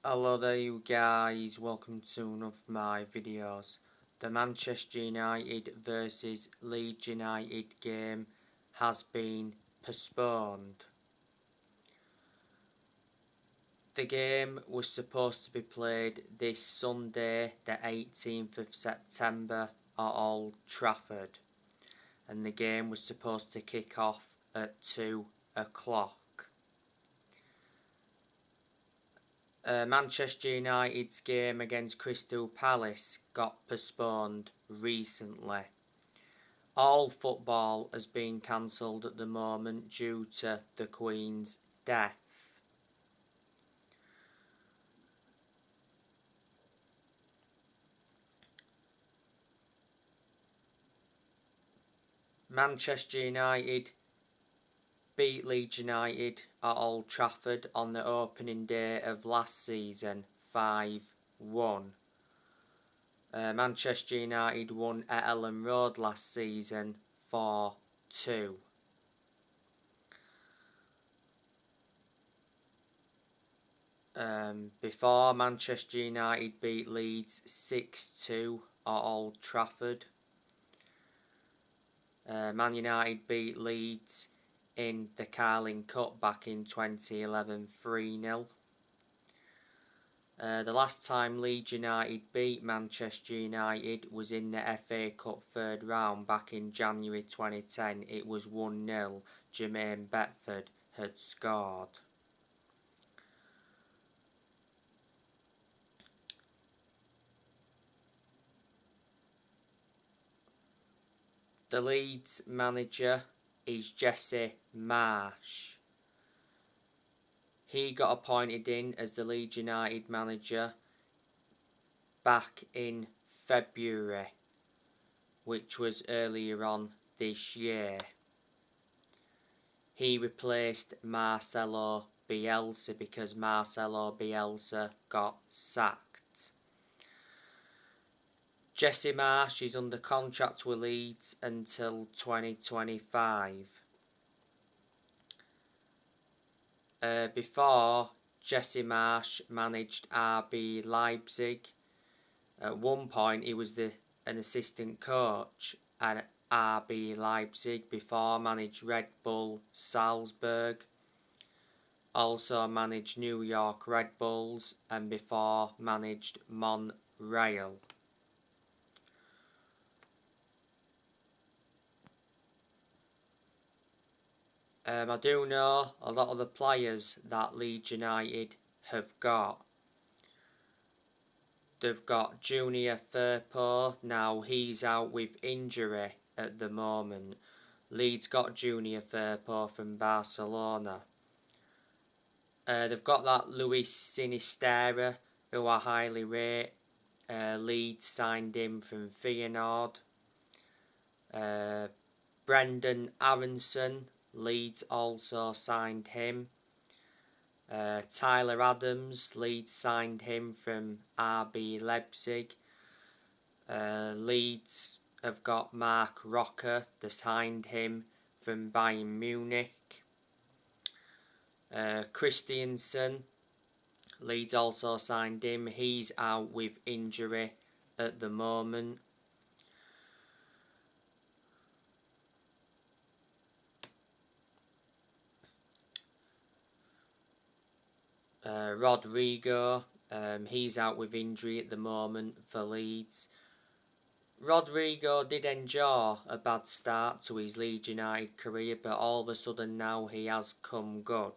Hello there you guys, welcome to one of my videos. The Manchester United vs Leeds United game has been postponed. The game was supposed to be played this Sunday, the 18th of September at Old Trafford, and the game was supposed to kick off at 2 o'clock. Manchester United's game against Crystal Palace got postponed recently. All football has been cancelled at the moment due to the Queen's death. Manchester United beat Leeds United at Old Trafford on the opening day of last season 5-1. Manchester United won at Ellen Road last season 4-2. Before, Manchester United beat Leeds 6-2 at Old Trafford. Man United beat Leeds in the Carling Cup back in 2011 3-0. The last time Leeds United beat Manchester United was in the FA Cup third round back in January 2010. It was 1-0. Jermaine Beckford had scored. The Leeds manager is Jesse Marsch. He got appointed in as the Leeds United manager back in February, which was earlier on this year. He replaced Marcelo Bielsa because Marcelo Bielsa got sacked. Jesse Marsch is under contract with Leeds until 2025. Before, Jesse Marsch managed RB Leipzig. At one point, he was an assistant coach at RB Leipzig. Before, managed Red Bull Salzburg. Also managed New York Red Bulls, and before managed Montreal. I do know a lot of the players that Leeds United have got. They've got Junior Firpo, now he's out with injury at the moment. Leeds got Junior Firpo from Barcelona. They've got that Luis Sinisterra, who I highly rate. Leeds signed him from Feyenoord. Brendan Aronson, Leeds also signed him. Tyler Adams, Leeds signed him from RB Leipzig. Leeds have got Mark Rocker, they signed him from Bayern Munich. Christiansen, Leeds also signed him. He's out with injury at the moment. Rodrigo, he's out with injury at the moment for Leeds. Rodrigo did enjoy a bad start to his Leeds United career, but all of a sudden now he has come good.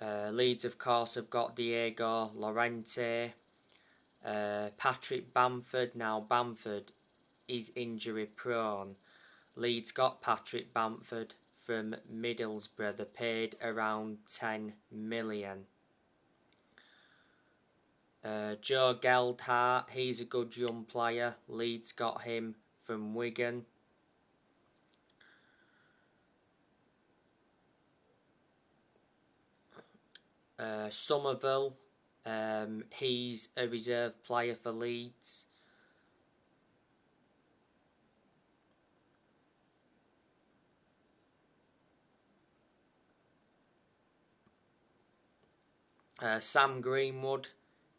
Leeds, of course, have got Diego Llorente. Patrick Bamford. Now Bamford is injury prone. Leeds got Patrick Bamford from Middlesbrough. They paid around 10 million. Joe Geldhart, he's a good young player. Leeds got him from Wigan. Somerville, he's a reserve player for Leeds. Sam Greenwood,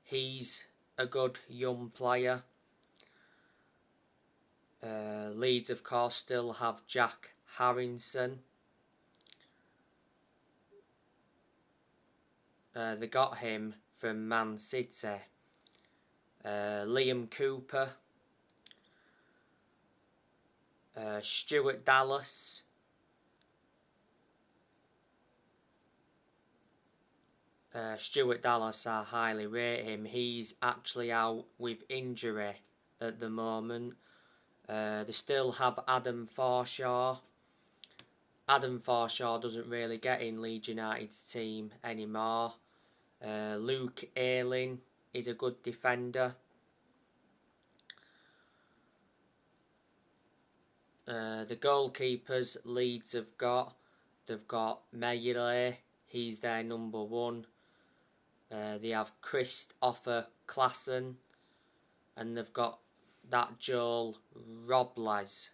he's a good young player. Leeds, of course, still have Jack Harrison. They got him from Man City. Liam Cooper. Stuart Dallas. Stuart Dallas, I highly rate him. He's actually out with injury at the moment. They still have Adam Forshaw. Adam Forshaw doesn't really get in Leeds United's team anymore. Luke Ayling is a good defender. The goalkeepers Leeds have got, they've got Melee, he's their number one. They have Christopher Klassen, and they've got that Joel Robles.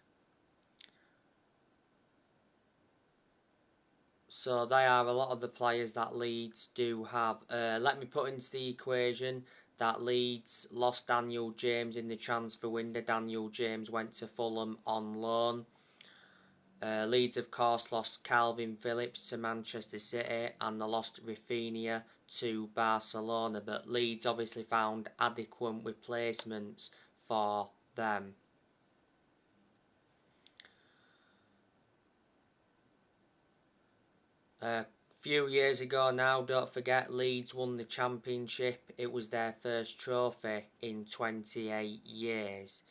So they are a lot of the players that Leeds do have. Let me put into the equation that Leeds lost Daniel James in the transfer window. Daniel James went to Fulham on loan. Leeds, of course, lost Calvin Phillips to Manchester City, and they lost Rafinha to Barcelona. But Leeds obviously found adequate replacements for them. A few years ago now, don't forget, Leeds won the championship. It was their first trophy in 28 years.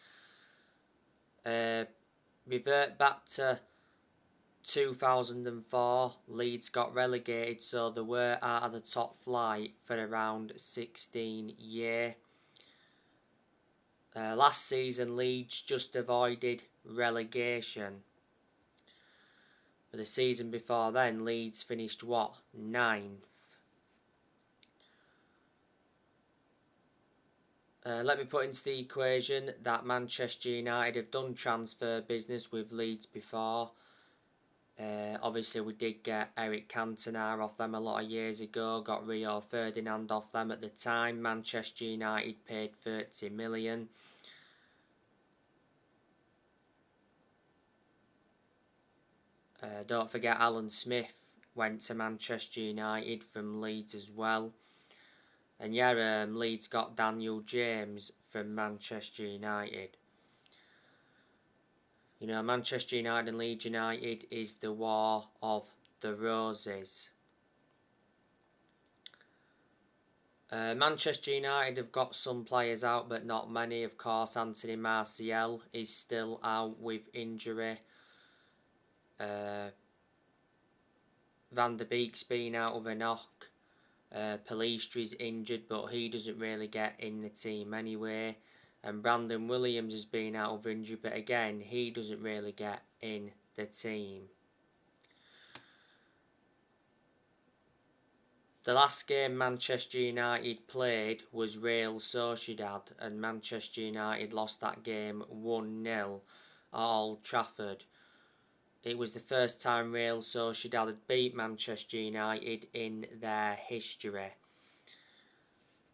Revert back to 2004, Leeds got relegated, so they were out of the top flight for around 16 years. Last season, Leeds just avoided relegation. But the season before then, Leeds finished what? 9th. Let me put into the equation that Manchester United have done transfer business with Leeds before. Obviously, we did get Eric Cantona off them a lot of years ago. Got Rio Ferdinand off them at the time. Manchester United paid 30 million. Don't forget Alan Smith went to Manchester United from Leeds as well. And yeah, Leeds got Daniel James from Manchester United. You know, Manchester United and Leeds United is the War of the Roses. Manchester United have got some players out, but not many. Of course, Anthony Martial is still out with injury. Van der Beek's been out with a knock. Palestri's injured, but he doesn't really get in the team anyway. And Brandon Williams has been out of injury, but again, he doesn't really get in the team. The last game Manchester United played was Real Sociedad, and Manchester United lost that game 1-0 at Old Trafford. It was the first time Real Sociedad had beat Manchester United in their history.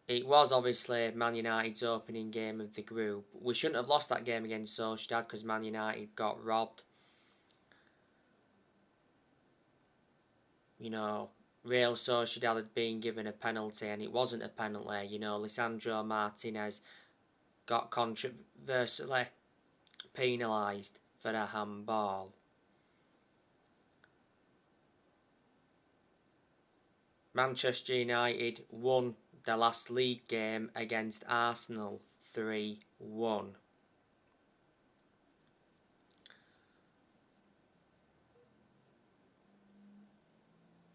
It was obviously Man United's opening game of the group. We shouldn't have lost that game against Sociedad because Man United got robbed. You know, Real Sociedad had been given a penalty and it wasn't a penalty. You know, Lisandro Martinez got controversially penalised for a handball. Manchester United won their last league game against Arsenal 3-1.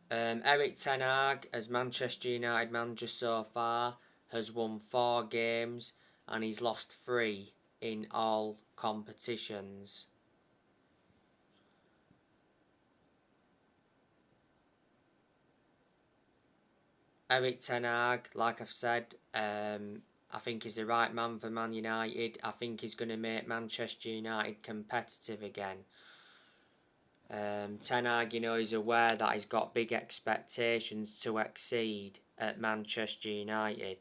Eric Ten Hag, as Manchester United manager so far, has won 4 games and he's lost 3 in all competitions. Eric Ten Hag, like I've said, I think he's the right man for Man United. I think he's going to make Manchester United competitive again. Ten Hag, he's aware that he's got big expectations to exceed at Manchester United.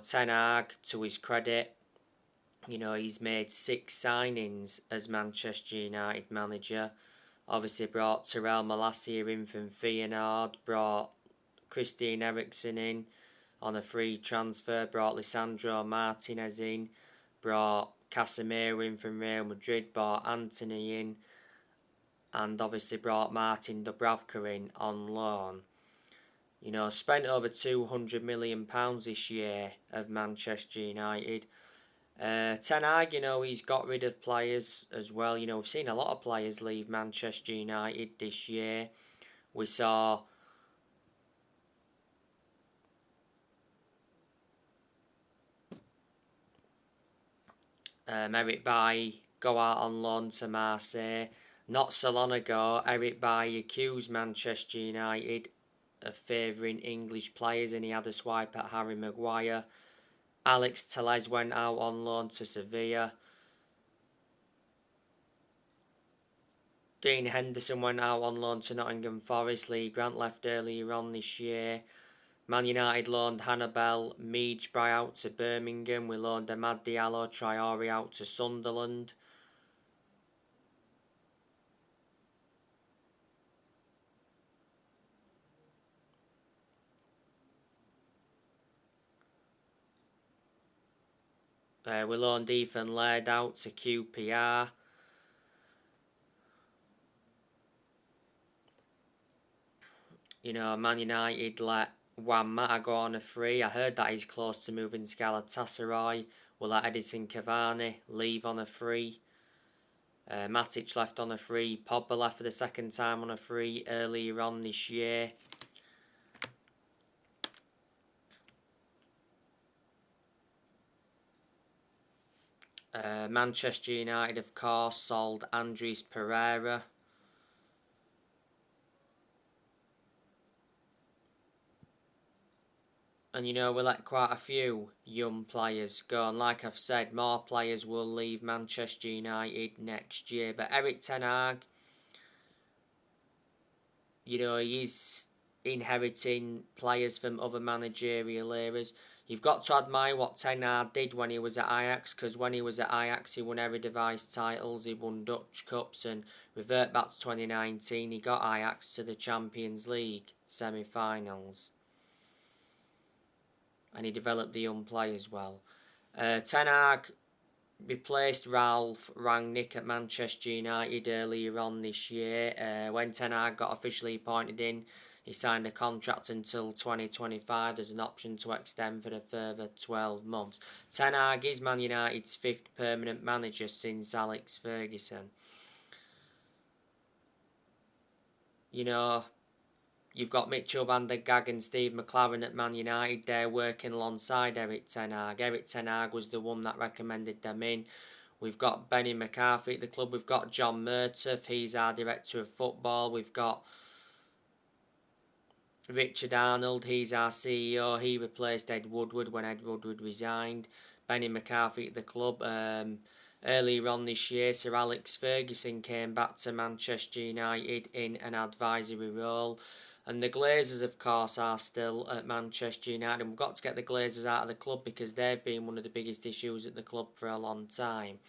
Ten Hag, to his credit, he's made 6 signings as Manchester United manager. Obviously brought Terrell Malacia in from Feyenoord, brought Christian Eriksen in on a free transfer, brought Lisandro Martinez in, brought Casemiro in from Real Madrid, brought Anthony in, and obviously brought Martin Dubravka in on loan. Spent over £200 million this year of Manchester United. Ten Hag, he's got rid of players as well. We've seen a lot of players leave Manchester United this year. We saw Eric Bailly go out on loan to Marseille. Not so long ago, Eric Bailly accused Manchester United of favouring English players, and he had a swipe at Harry Maguire. Alex Telles went out on loan to Sevilla. Dean Henderson went out on loan to Nottingham Forest. Lee Grant left earlier on this year. Man United loaned Hannibal Mejbri out to Birmingham. We loaned Amad Diallo Traore out to Sunderland. We loaned Ethan Laird out to QPR. Man United let Juan Mata go on a free. I heard that he's close to moving to Galatasaray. We'll let Edison Cavani leave on a free. Matic left on a free. Pogba left for the second time on a free earlier on this year. Manchester United, of course, sold Andres Pereira. And we let quite a few young players go. And like I've said, more players will leave Manchester United next year. But Erik ten Hag, he's inheriting players from other managerial eras. You've got to admire what Ten Hag did when he was at Ajax, because when he was at Ajax he won Eredivisie titles, he won Dutch Cups, and revert back to 2019, he got Ajax to the Champions League semi-finals. And he developed the young players well. Ten Hag replaced Ralph Rangnick at Manchester United earlier on this year. When Ten Hag got officially appointed in, he signed a contract until 2025. There's an option to extend for a further 12 months. Ten Hag is Man United's 5th permanent manager since Alex Ferguson. You've got Mitchell van der Gag and Steve McLaren at Man United. They're working alongside Erik ten Hag. Erik ten Hag was the one that recommended them in. We've got Benny McCarthy at the club. We've got John Murtough. He's our director of football. We've got Richard Arnold. He's our CEO. He replaced Ed Woodward when Ed Woodward resigned. Benny McCarthy at the club. Earlier on this year, Sir Alex Ferguson came back to Manchester United in an advisory role. And the Glazers, of course, are still at Manchester United. And we've got to get the Glazers out of the club because they've been one of the biggest issues at the club for a long time.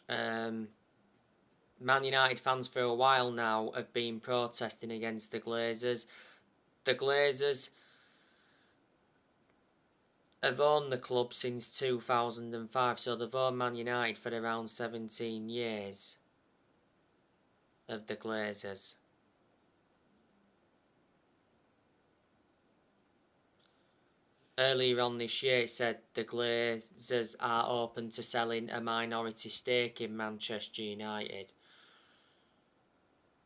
Man United fans for a while now have been protesting against the Glazers. The Glazers have owned the club since 2005, so they've owned Man United for around 17 years of the Glazers. Earlier on this year, it said the Glazers are open to selling a minority stake in Manchester United.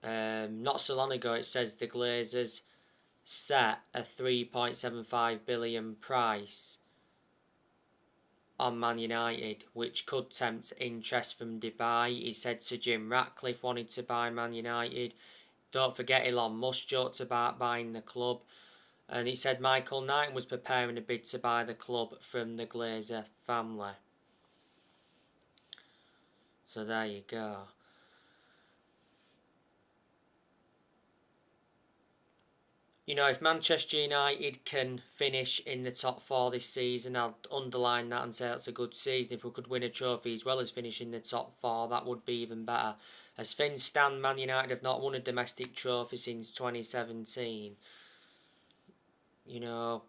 Not so long ago, it says the Glazers set a £3.75 billion price on Man United, which could tempt interest from Dubai. He said Sir Jim Ratcliffe wanted to buy Man United. Don't forget Elon Musk joked about buying the club. And it said Michael Knight was preparing a bid to buy the club from the Glazer family. So there you go. You know, if Manchester United can finish in the top 4 this season, I'll underline that and say that's a good season. If we could win a trophy as well as finish in the top 4, that would be even better. As things stand, Man United have not won a domestic trophy since 2017. You know,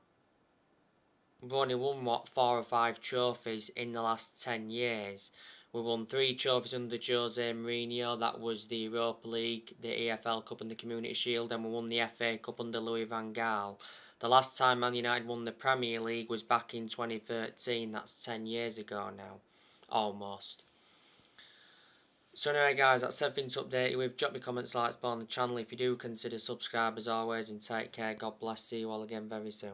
we've only won, 4 or 5 trophies in the last 10 years. We won 3 trophies under Jose Mourinho. That was the Europa League, the EFL Cup and the Community Shield, and we won the FA Cup under Louis van Gaal. The last time Man United won the Premier League was back in 2013. That's 10 years ago now. Almost. So anyway guys, that's everything to update you with. Drop your comments, likes on the channel if you do. Consider subscribe as always, and take care. God bless. See you all again very soon.